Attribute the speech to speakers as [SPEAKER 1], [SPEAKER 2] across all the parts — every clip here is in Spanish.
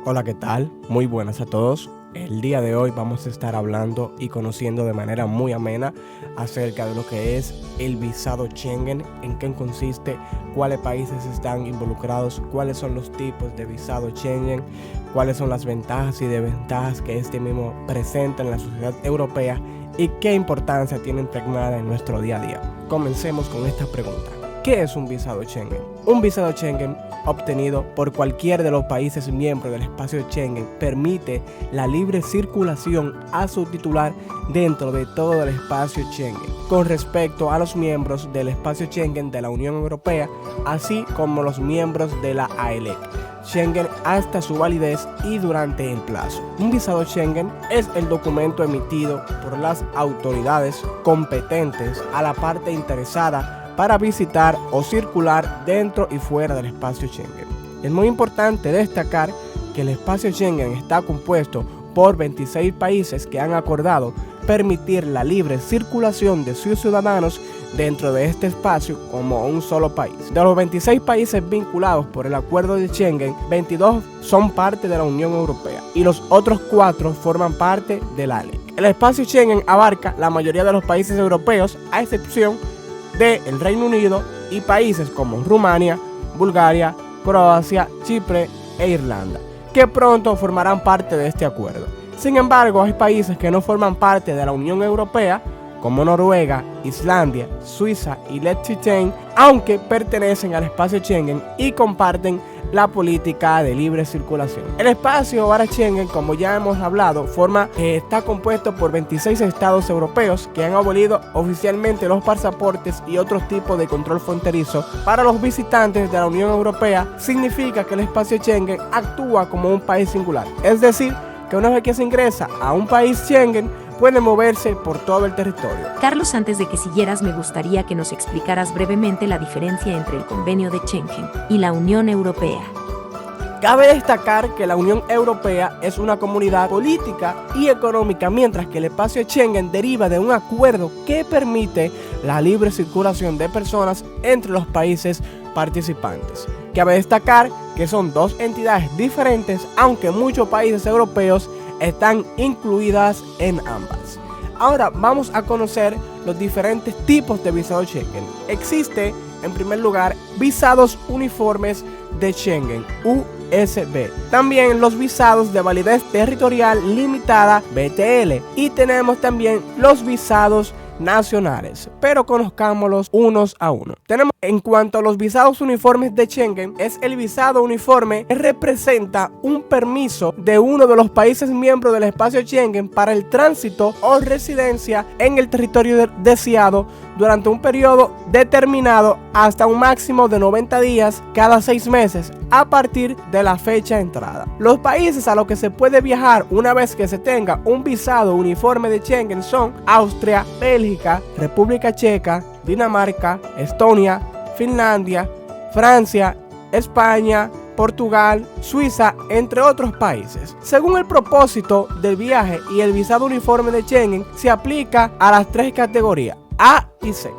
[SPEAKER 1] Hola, ¿qué tal? Muy buenas a todos. El día de hoy vamos a estar hablando y conociendo de manera muy amena acerca de lo que es el visado Schengen, en qué consiste, cuáles países están involucrados, cuáles son los tipos de visado Schengen, cuáles son las ventajas y desventajas que este mismo presenta en la sociedad europea y qué importancia tiene impregnada en nuestro día a día. Comencemos con esta pregunta. ¿Qué es un visado Schengen? Un visado Schengen obtenido por cualquier de los países miembros del espacio Schengen permite la libre circulación a su titular dentro de todo el espacio Schengen, con respecto a los miembros del espacio Schengen de la Unión Europea, así como los miembros de la AELEC. Schengen hasta su validez y durante el plazo. Un visado Schengen es el documento emitido por las autoridades competentes a la parte interesada para visitar o circular dentro y fuera del espacio Schengen. Es muy importante destacar que el espacio Schengen está compuesto por 26 países que han acordado permitir la libre circulación de sus ciudadanos dentro de este espacio como un solo país. De los 26 países vinculados por el acuerdo de Schengen, 22 son parte de la Unión Europea y los otros 4 forman parte de la AELEC. El espacio Schengen abarca la mayoría de los países europeos, a excepción del Reino Unido y países como Rumania, Bulgaria, Croacia, Chipre e Irlanda, que pronto formarán parte de este acuerdo. Sin embargo, hay países que no forman parte de la Unión Europea, como Noruega, Islandia, Suiza y Liechtenstein, aunque pertenecen al espacio Schengen y comparten la política de libre circulación. El espacio ahora Schengen, como ya hemos hablado, está compuesto por 26 estados europeos que han abolido oficialmente los pasaportes y otros tipos de control fronterizo para los visitantes de la Unión Europea. Significa que el espacio Schengen actúa como un país singular, es decir, que una vez que se ingresa a un país Schengen, puede moverse por todo el territorio.
[SPEAKER 2] Carlos, antes de que siguieras, me gustaría que nos explicaras brevemente la diferencia entre el Convenio de Schengen y la Unión Europea.
[SPEAKER 1] Cabe destacar que la Unión Europea es una comunidad política y económica, mientras que el espacio Schengen deriva de un acuerdo que permite la libre circulación de personas entre los países participantes. Cabe destacar que son dos entidades diferentes, aunque muchos países europeos están incluidas en ambas. Ahora vamos a conocer los diferentes tipos de visado Schengen. Existe, en primer lugar, visados uniformes de Schengen, USB. También los visados de validez territorial limitada, VTL. Y tenemos también los visados nacionales, pero conozcámoslos unos a uno. Tenemos, en cuanto a los visados uniformes de Schengen, es el visado uniforme que representa un permiso de uno de los países miembros del espacio Schengen para el tránsito o residencia en el territorio deseado durante un periodo determinado hasta un máximo de 90 días cada 6 meses a partir de la fecha de entrada. Los países a los que se puede viajar una vez que se tenga un visado uniforme de Schengen son Austria, Bélgica, República Checa, Dinamarca, Estonia, Finlandia, Francia, España, Portugal, Suiza, entre otros países. Según el propósito del viaje y el visado uniforme de Schengen, se aplica a las 3 categorías A y C.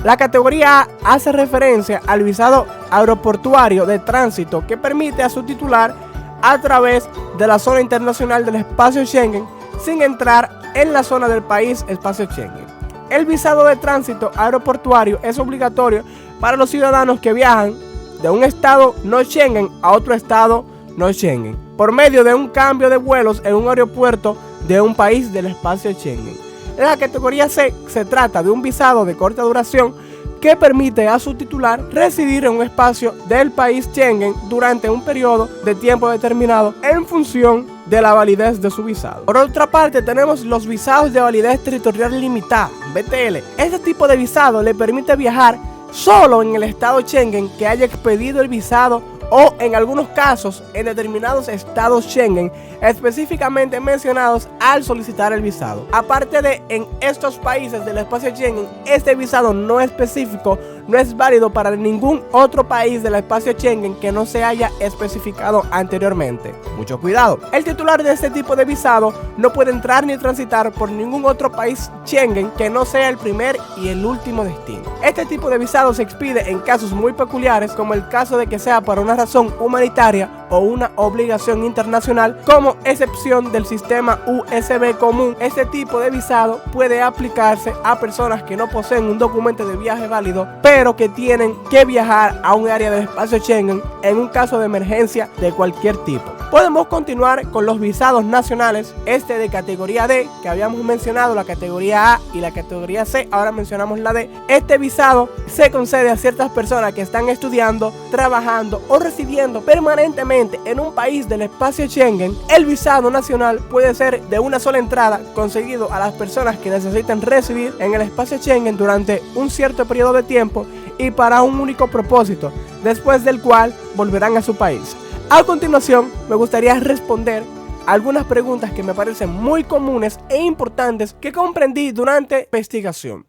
[SPEAKER 1] La categoría A hace referencia al visado aeroportuario de tránsito que permite a su titular a través de la zona internacional del espacio Schengen sin entrar en la zona del país espacio Schengen. El visado de tránsito aeroportuario es obligatorio para los ciudadanos que viajan de un estado no Schengen a otro estado no Schengen por medio de un cambio de vuelos en un aeropuerto de un país del espacio Schengen. En la categoría C se trata de un visado de corta duración que permite a su titular residir en un espacio del país Schengen durante un periodo de tiempo determinado en función de la validez de su visado. Por otra parte, tenemos los visados de validez territorial limitada, VTL. Este tipo de visado le permite viajar solo en el estado Schengen que haya expedido el visado o en algunos casos en determinados estados Schengen específicamente mencionados al solicitar el visado. Aparte de en estos países del espacio Schengen, este visado no específico no es válido para ningún otro país del espacio Schengen que no se haya especificado anteriormente. Mucho cuidado. El titular de este tipo de visado no puede entrar ni transitar por ningún otro país Schengen que no sea el primer y el último destino. Este tipo de visado se expide en casos muy peculiares, como el caso de que sea para una razón humanitaria o una obligación internacional como excepción del sistema USB común. Este tipo de visado puede aplicarse a personas que no poseen un documento de viaje válido, pero que tienen que viajar a un área del espacio Schengen en un caso de emergencia de cualquier tipo. Podemos continuar con los visados nacionales, este de categoría D, que habíamos mencionado la categoría A y la categoría C, ahora mencionamos la D. Este visado se concede a ciertas personas que están estudiando, trabajando o residiendo permanentemente en un país del espacio Schengen. El visado nacional puede ser de una sola entrada, concedido a las personas que necesitan residir en el espacio Schengen durante un cierto periodo de tiempo y para un único propósito, después del cual volverán a su país. A continuación, me gustaría responder algunas preguntas que me parecen muy comunes e importantes que comprendí durante la investigación.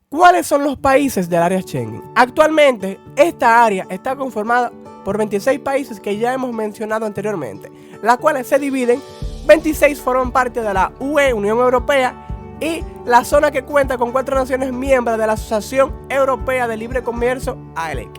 [SPEAKER 1] ¿Cuáles son los países del área Schengen? Actualmente, esta área está conformada por 26 países que ya hemos mencionado anteriormente, las cuales se dividen. 26 forman parte de la UE, Unión Europea, y la zona que cuenta con 4 naciones miembros de la Asociación Europea de Libre Comercio, ALEC.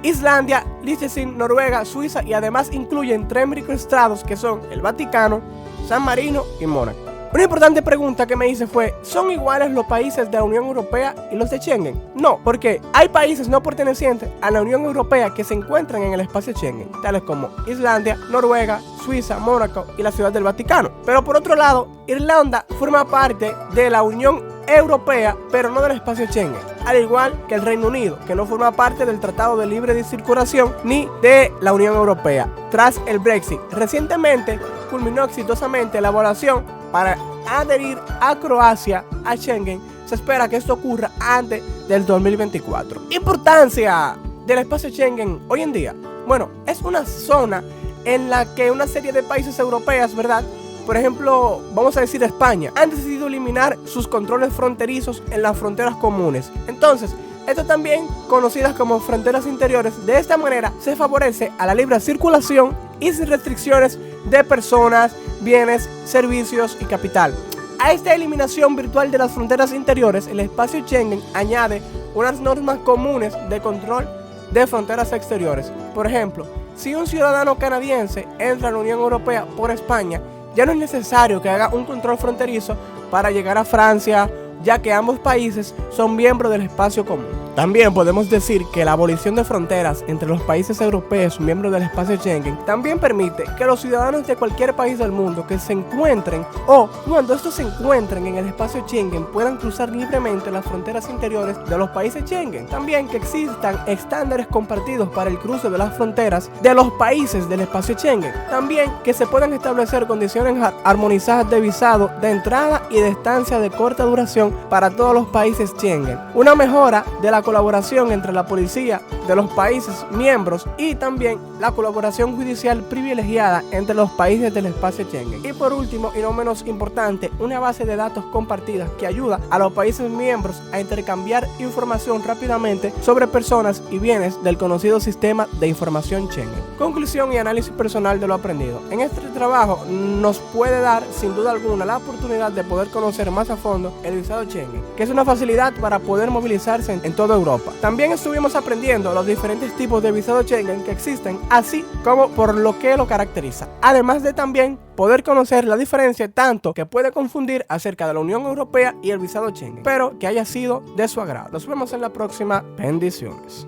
[SPEAKER 1] Islandia, Liechtenstein, Noruega, Suiza y además incluyen 3 microestados que son el Vaticano, San Marino y Mónaco. Una importante pregunta que me hice fue, ¿son iguales los países de la Unión Europea y los de Schengen? No, porque hay países no pertenecientes a la Unión Europea que se encuentran en el espacio Schengen, tales como Islandia, Noruega, Suiza, Mónaco y la Ciudad del Vaticano. Pero por otro lado, Irlanda forma parte de la Unión Europea, pero no del espacio Schengen, al igual que el Reino Unido, que no forma parte del Tratado de Libre Circulación ni de la Unión Europea. Tras el Brexit, recientemente culminó exitosamente la evaluación para adherir a Croacia a Schengen. Se espera que esto ocurra antes del 2024. Importancia del espacio Schengen hoy en día. Bueno, es una zona en la que una serie de países europeos, ¿verdad? Por ejemplo, vamos a decir España, han decidido eliminar sus controles fronterizos en las fronteras comunes. Entonces, esto también conocidas como fronteras interiores. De esta manera se favorece a la libre circulación y sin restricciones de personas, bienes, servicios y capital. A esta eliminación virtual de las fronteras interiores, el espacio Schengen añade unas normas comunes de control de fronteras exteriores. Por ejemplo, si un ciudadano canadiense entra a la Unión Europea por España, ya no es necesario que haga un control fronterizo para llegar a Francia, ya que ambos países son miembros del espacio común. También podemos decir que la abolición de fronteras entre los países europeos miembros del espacio Schengen también permite que los ciudadanos de cualquier país del mundo que se encuentren o cuando estos se encuentren en el espacio Schengen puedan cruzar libremente las fronteras interiores de los países Schengen. También que existan estándares compartidos para el cruce de las fronteras de los países del espacio Schengen. También que se puedan establecer condiciones armonizadas de visado de entrada y de estancia de corta duración para todos los países Schengen. Una mejora de la colaboración entre la policía de los países miembros y también la colaboración judicial privilegiada entre los países del espacio Schengen. Y por último, y no menos importante, una base de datos compartida que ayuda a los países miembros a intercambiar información rápidamente sobre personas y bienes del conocido sistema de información Schengen. Conclusión y análisis personal de lo aprendido. En este trabajo nos puede dar sin duda alguna la oportunidad de poder conocer más a fondo el visado Schengen, que es una facilidad para poder movilizarse en toda Europa. También estuvimos aprendiendo los diferentes tipos de visado Schengen que existen, así como por lo que lo caracteriza. Además de también poder conocer la diferencia tanto que puede confundir acerca de la Unión Europea y el visado Schengen, pero que haya sido de su agrado. Nos vemos en la próxima. Bendiciones.